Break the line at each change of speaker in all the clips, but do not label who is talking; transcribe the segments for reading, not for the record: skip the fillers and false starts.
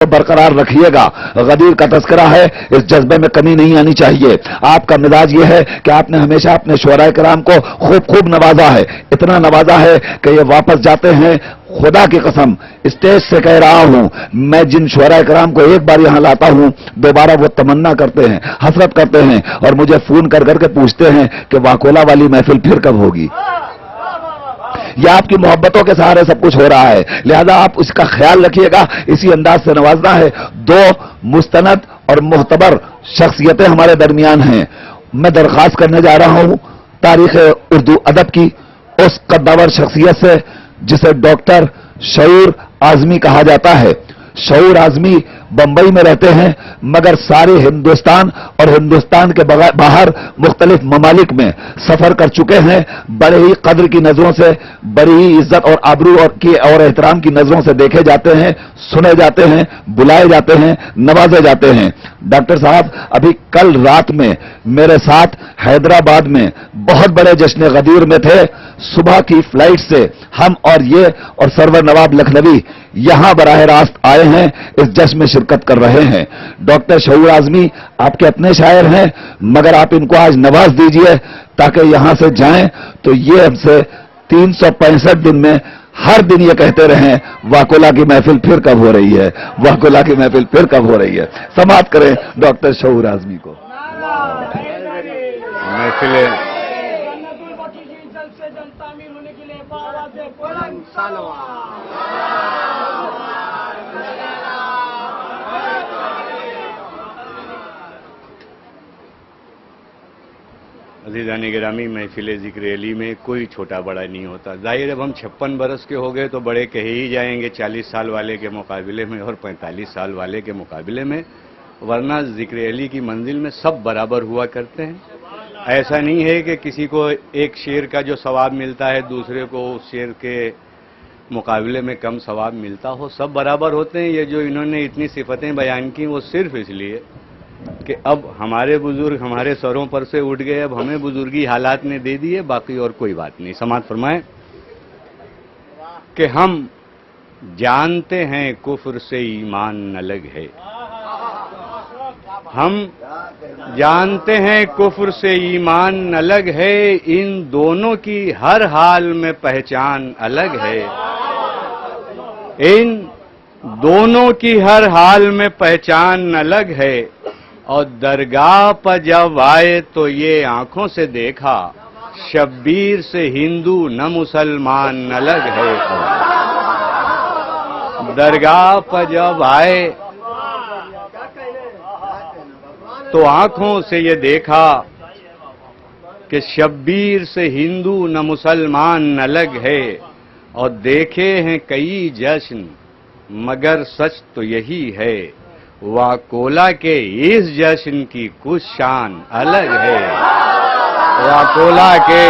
برقرار رکھیے گا. غدیر کا تذکرہ ہے, اس جذبے میں کمی نہیں آنی چاہیے. آپ کا مزاج یہ ہے کہ آپ نے ہمیشہ اپنے شعراء کرام کو خوب نوازا ہے, اتنا نوازا ہے کہ یہ واپس جاتے ہیں. خدا کی قسم اسٹیج سے کہہ رہا ہوں, میں جن شعراء کرام کو ایک بار یہاں لاتا ہوں, دوبارہ وہ تمنا کرتے ہیں, حسرت کرتے ہیں, اور مجھے فون کر کے پوچھتے ہیں کہ واکولا والی محفل پھر کب ہوگی. یہ آپ کی محبتوں کے سہارے سب کچھ ہو رہا ہے, لہذا آپ اس کا خیال رکھیے گا. اسی انداز سے نوازنا ہے. دو مستند اور معتبر شخصیتیں ہمارے درمیان ہیں. میں درخواست کرنے جا رہا ہوں تاریخ اردو ادب کی اس قدور شخصیت سے جسے ڈاکٹر شعور اعظمی کہا جاتا ہے. شعور اعظمی بمبئی میں رہتے ہیں, مگر سارے ہندوستان اور ہندوستان کے باہر مختلف ممالک میں سفر کر چکے ہیں. بڑے ہی قدر کی نظروں سے, بڑی ہی عزت اور آبرو اور احترام کی نظروں سے دیکھے جاتے ہیں, سنے جاتے ہیں, بلائے جاتے ہیں, نوازے جاتے ہیں. ڈاکٹر صاحب ابھی کل رات میں میرے ساتھ حیدرآباد میں بہت بڑے جشن غدیر میں تھے. صبح کی فلائٹ سے ہم اور یہ اور سرور نواب لکھنوی یہاں براہ راست آئے ہیں, اس جشن میں شرکت کر رہے ہیں. ڈاکٹر شعور اعظمی آپ کے اپنے شاعر ہیں, مگر آپ ان کو آج نواز دیجئے تاکہ یہاں سے جائیں تو یہ ہم سے 365 دن میں ہر دن یہ کہتے رہیں واکولا کی محفل پھر کب ہو رہی ہے, واکولا کی محفل پھر کب ہو رہی ہے. سماعت کریں ڈاکٹر شعور اعظمی کو.
محفل عزیزان گرامی, محفل ذکر علی میں کوئی چھوٹا بڑا نہیں ہوتا. ظاہر اب ہم 56 برس کے ہو گئے تو بڑے کہے ہی جائیں گے 40 سال والے کے مقابلے میں اور 45 سال والے کے مقابلے میں, ورنہ ذکر علی کی منزل میں سب برابر ہوا کرتے ہیں. ایسا نہیں ہے کہ کسی کو ایک شعر کا جو ثواب ملتا ہے دوسرے کو اس شعر کے مقابلے میں کم ثواب ملتا ہو, سب برابر ہوتے ہیں. یہ جو انہوں نے اتنی صفتیں بیان کی وہ صرف اس لیے کہ اب ہمارے بزرگ ہمارے سروں پر سے اٹھ گئے, اب ہمیں بزرگی حالات نے دے دیے, باقی اور کوئی بات نہیں. سماعت فرمائیں کہ ہم جانتے ہیں کفر سے ایمان الگ ہے, ہم جانتے ہیں کفر سے ایمان الگ ہے, ان دونوں کی ہر حال میں پہچان الگ ہے, ان دونوں کی ہر حال میں پہچان الگ ہے. اور درگاہ پر جب آئے تو یہ آنکھوں سے دیکھا, شبیر سے ہندو نہ مسلمان الگ ہے. درگاہ پر جب آئے تو آنکھوں سے یہ دیکھا کہ شبیر سے ہندو نہ مسلمان الگ ہے. اور دیکھے ہیں کئی جشن مگر سچ تو یہی ہے, واکولا کے اس جشن کی کچھ شان الگ ہے. واکولا کے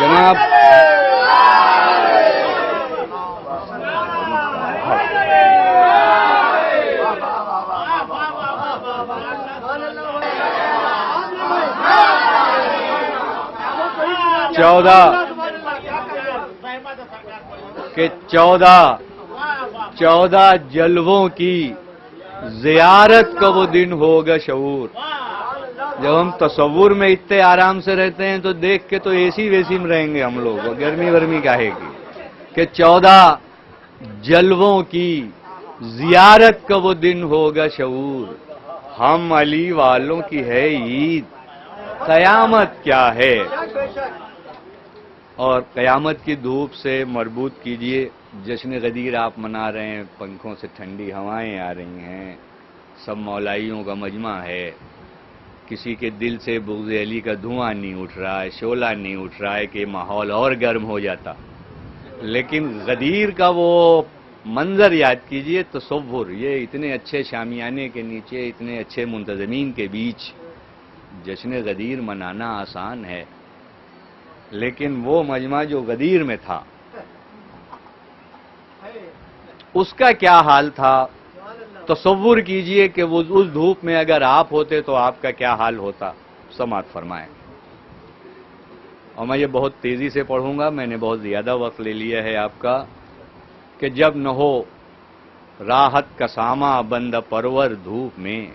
جناب چودہ جلووں کی زیارت کا وہ دن ہوگا شعور. جب ہم تصور میں اتنے آرام سے رہتے ہیں تو دیکھ کے تو ایسی ویسی میں رہیں گے ہم لوگ, گرمی ورمی کاہے کی, کہ 14 جلووں کی زیارت کا وہ دن ہوگا شعور. ہم علی والوں کی ہے عید, قیامت کیا ہے. اور قیامت کی دھوپ سے مربوط کیجئے, جشن غدیر آپ منا رہے ہیں, پنکھوں سے ٹھنڈی ہوائیں آ رہی ہیں, سب مولائیوں کا مجمع ہے, کسی کے دل سے بغض علی کا دھواں نہیں اٹھ رہا ہے, شعلہ نہیں اٹھ رہا ہے کہ ماحول اور گرم ہو جاتا. لیکن غدیر کا وہ منظر یاد کیجئے, تصور, یہ اتنے اچھے شامیانے کے نیچے اتنے اچھے منتظمین کے بیچ جشن غدیر منانا آسان ہے, لیکن وہ مجمع جو غدیر میں تھا اس کا کیا حال تھا. تصور کیجئے کہ وہ اس دھوپ میں اگر آپ ہوتے تو آپ کا کیا حال ہوتا. سماعت فرمائیں. اور میں یہ بہت تیزی سے پڑھوں گا, میں نے بہت زیادہ وقت لے لیا ہے آپ کا, کہ جب نہ ہو راحت کا ساما بند پرور دھوپ میں،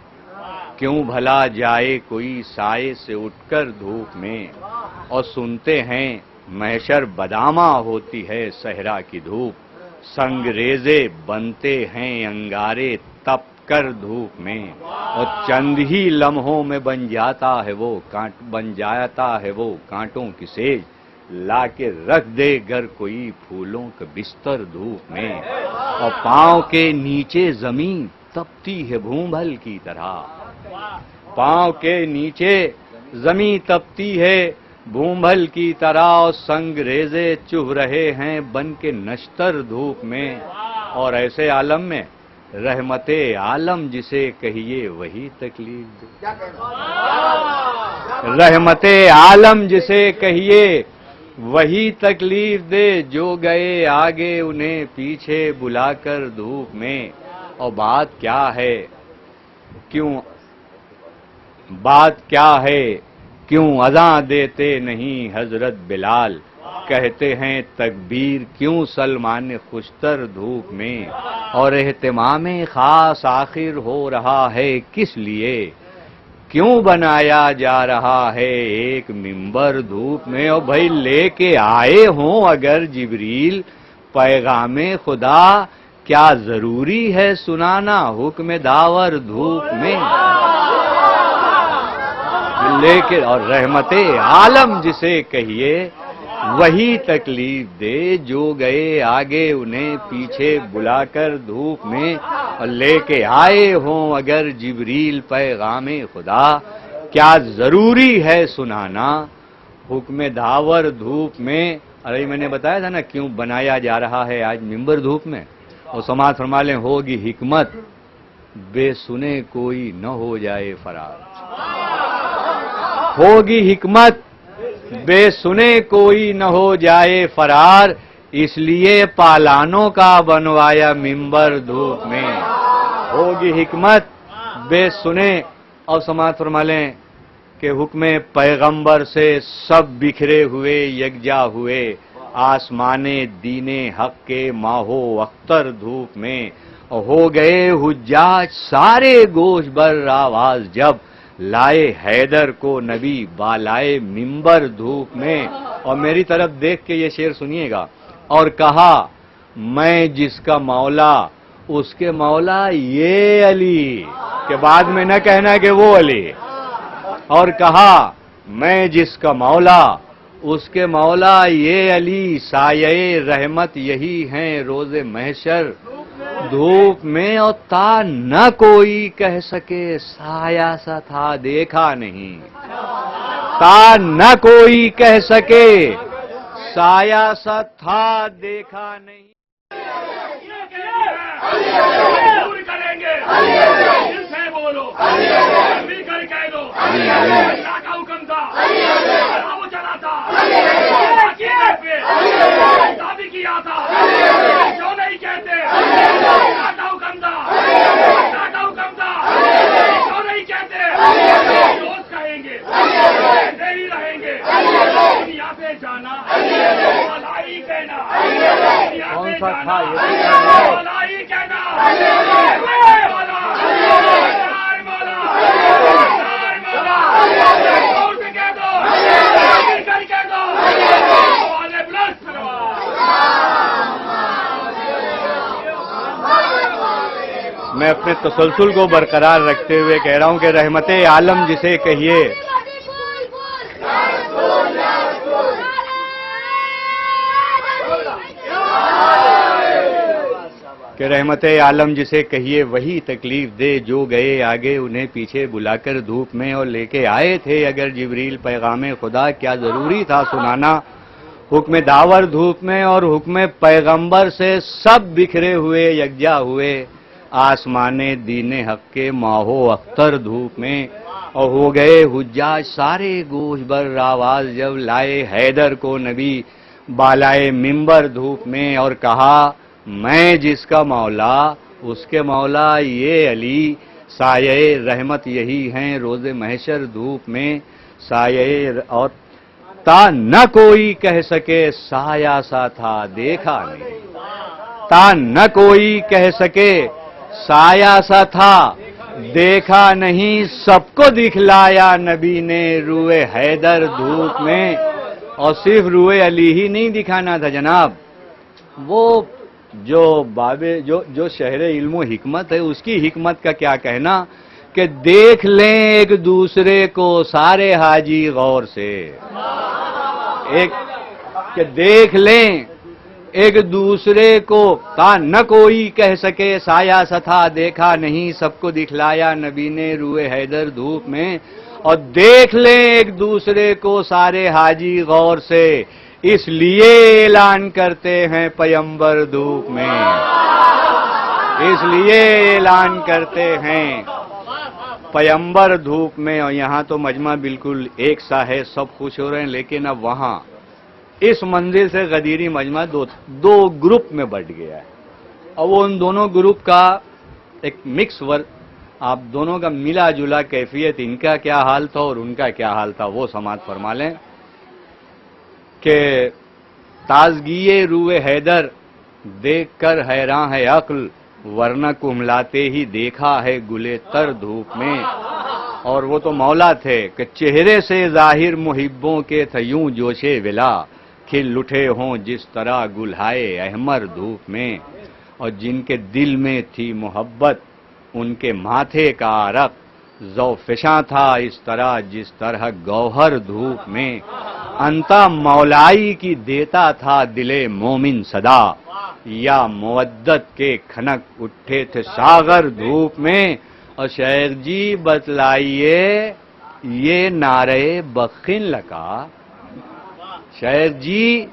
کیوں بھلا جائے کوئی سائے سے اٹھ کر دھوپ میں، اور سنتے ہیں محشر بدامہ ہوتی ہے صحرا کی دھوپ، سنگریزے بنتے ہیں انگارے تپ کر دھوپ میں، اور چند ہی لمحوں میں بن جاتا ہے وہ کانٹوں کی سیج، لا کے رکھ دے گر کوئی پھولوں کا بستر دھوپ میں، اور پاؤں کے نیچے زمین تپتی ہے بھونبھل کی طرح، پاؤں کے نیچے زمین تپتی ہے بھونبھل کی طرح، اور سنگریزے چبھ رہے ہیں بن کے نشتر دھوپ میں، اور ایسے عالم میں رحمت عالم جسے کہیے وہی تکلیف دے، رحمت عالم جسے کہیے وہی تکلیف دے، جو گئے آگے انہیں پیچھے بلا کر دھوپ میں، اور بات کیا ہے کیوں اذان دیتے نہیں حضرت بلال، کہتے ہیں تکبیر کیوں سلمان خوشتر دھوپ میں، اور اہتمام خاص آخر ہو رہا ہے کس لیے، کیوں بنایا جا رہا ہے ایک ممبر دھوپ میں، اور بھائی لے کے آئے ہوں اگر جبریل پیغام خدا، کیا ضروری ہے سنانا حکم داور دھوپ میں، لے کے اور رحمت عالم جسے کہیے وہی تکلیف دے، جو گئے آگے انہیں پیچھے بلا کر دھوپ میں، اور لے کے آئے ہوں اگر جبریل پیغام خدا، کیا ضروری ہے سنانا حکم داور دھوپ میں۔ ارے میں نے بتایا تھا نا کیوں بنایا جا رہا ہے آج ممبر دھوپ میں، اور سماعت فرما لیں ہوگی حکمت بے سنے کوئی نہ ہو جائے فرار، ہوگی حکمت بے سنے کوئی نہ ہو جائے فرار، اس لیے پالانوں کا بنوایا ممبر دھوپ میں، ہوگی حکمت بے سنے، اور سماعت فرما لیں کہ حکم پیغمبر سے سب بکھرے ہوئے یکجا ہوئے، آسمان دین حق کے ماہو اختر دھوپ میں، ہو گئے حجاج سارے گوش بر آواز جب لائے حیدر کو نبی بالائے ممبر دھوپ میں، اور میری طرف دیکھ کے یہ شعر سنیے گا، اور کہا میں جس کا مولا اس کے مولا یہ علی، کہ بعد میں نہ کہنا کہ وہ علی، اور کہا میں جس کا مولا اس کے مولا یہ علی، سایہ رحمت یہی ہیں روز محشر دھوپ میں، اور تا نہ کوئی کہہ سکے سایہ سا تھا دیکھا نہیں، تا نہ کوئی کہہ سکے سایہ سا تھا دیکھا نہیں،
دور کریں گے دل سے بولو مل کر کہہ دو اللہ کا حکم تھا وہ چلا تھا شادی کیا تھا جو نہیں کہتے اللہ کا حکم تھا اللہ کا حکم تھا جو نہیں کہتے روز کہیں گے نہیں رہیں گے دنیا سے جانا بھلائی کہنا دنیا سے جانا بھلائی کہنا
میں اپنے تسلسل کو برقرار رکھتے ہوئے کہہ رہا ہوں کہ رحمت عالم جسے کہیے کہ رحمت عالم جسے کہیے وہی تکلیف دے، جو گئے آگے انہیں پیچھے بلا کر دھوپ میں، اور لے کے آئے تھے اگر جبریل پیغام خدا، کیا ضروری تھا سنانا حکم داور دھوپ میں، اور حکم پیغمبر سے سب بکھرے ہوئے یکجا ہوئے آسمان دین حق کے ماہو اختر دھوپ میں، اور ہو گئے حجاج سارے گوش بر آواز جب لائے حیدر کو نبی بالائے ممبر دھوپ میں، اور کہا میں جس کا مولا اس کے مولا یہ علی، سایہ رحمت یہی ہیں روز محشر دھوپ میں، سایہ اور تا نہ کوئی کہہ سکے سایہ سا تھا دیکھا نہیں، تا نہ کوئی کہہ سکے سایہ سا تھا دیکھا نہیں سب کو دکھلایا نبی نے روئے حیدر دھوپ میں. اور صرف روئے علی ہی نہیں دکھانا تھا جناب, وہ جو شہر علم و حکمت ہے اس کی حکمت کا کیا کہنا کہ دیکھ لیں ایک دوسرے کو سارے حاجی غور سے, کہ دیکھ لیں ایک دوسرے کو تا نہ کوئی کہہ سکے سایہ سا تھا دیکھا نہیں سب کو دکھلایا نبی نے روئے حیدر دھوپ میں. اور دیکھ لیں ایک دوسرے کو سارے حاجی غور سے اس لیے اعلان کرتے ہیں پیمبر دھوپ میں, اس لیے اعلان کرتے ہیں پیمبر دھوپ میں. اور یہاں تو مجمع بالکل ایک سا ہے, سب خوش ہو رہے ہیں, لیکن اب وہاں اس منزل سے غدیری مجمع دو گروپ میں بٹ گیا ہے. اور وہ ان دونوں گروپ کا ایک مکس ورک, آپ دونوں کا ملا جلا کیفیت, ان کا کیا حال تھا اور ان کا کیا حال تھا وہ سماعت فرما لیں کہ تازگی روئے حیدر دیکھ کر حیران ہے عقل ورنہ کملاتے ہی دیکھا ہے گلے تر دھوپ میں. اور وہ تو مولا تھے کہ چہرے سے ظاہر محبوں کے تھے یوں جوشے ولا کھل اٹھے ہوں جس طرح گلہائے احمر دھوپ میں. اور جن کے دل میں تھی محبت ان کے ماتھے کا عرق ذوفشاں تھا اس طرح جس طرح گوہر دھوپ میں. انتا مولائی کی دیتا تھا دل مومن صدا یا مودت کے کھنک اٹھے تھے ساغر دھوپ میں. اور شیخ جی بتلائیے یہ نعرے بخن لگا, شیخ جی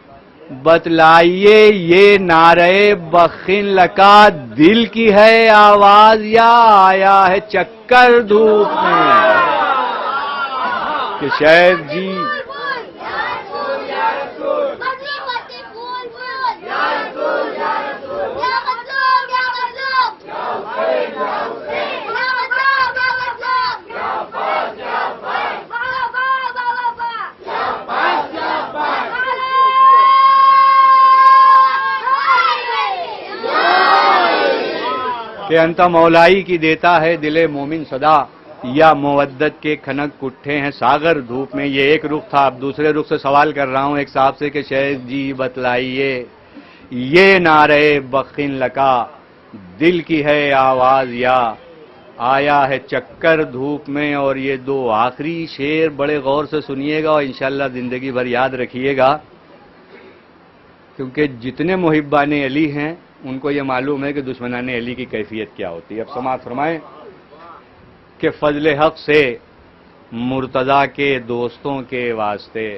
بتلائیے یہ نعرے بخن لگا دل کی ہے آواز یا آیا ہے چکر دھوپ میں. کہ شیخ جی کہ انتا مولائی کی دیتا ہے دل مومن صدا یا مودت کے کھنک اٹھے ہیں ساغر دھوپ میں. یہ ایک رخ تھا. اب دوسرے رخ سے سوال کر رہا ہوں ایک صاحب سے کہ شیخ جی بتلائیے یہ نعرے بخن لگا دل کی ہے آواز یا آیا ہے چکر دھوپ میں. اور یہ دو آخری شعر بڑے غور سے سنیے گا اور انشاءاللہ زندگی بھر یاد رکھیے گا, کیونکہ جتنے محبان علی ہیں ان کو یہ معلوم ہے کہ دشمنان علی کی کیفیت کیا ہوتی ہے. اب سماعت فرمائیں کہ فضل حق سے مرتضیٰ کے دوستوں کے واسطے,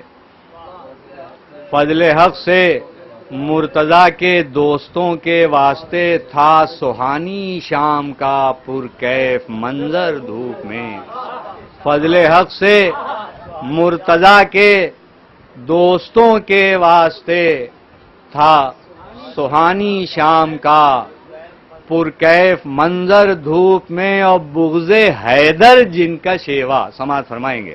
فضل حق سے مرتضیٰ کے دوستوں کے واسطے تھا سہانی شام کا پرکیف منظر دھوپ میں. فضل حق سے مرتضیٰ کے دوستوں کے واسطے تھا سہانی شام کا پرکیف منظر دھوپ میں. اور بغض حیدر جن کا شیوا, سماعت فرمائیں گے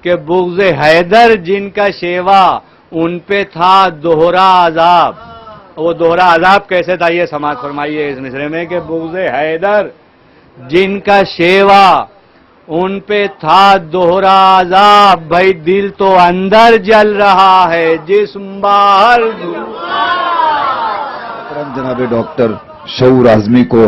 کہ بغض حیدر جن کا شیوا ان پہ تھا دوہرا عذاب. وہ دوہرا عذاب کیسے تھا یہ سماعت فرمائیے اس مصرے میں کہ بغض حیدر جن کا شیوا ان پہ تھا دوہرا عذاب. بھائی دل تو اندر جل رہا ہے جسم باہر.
جناب ڈاکٹر شعور اعظمی کو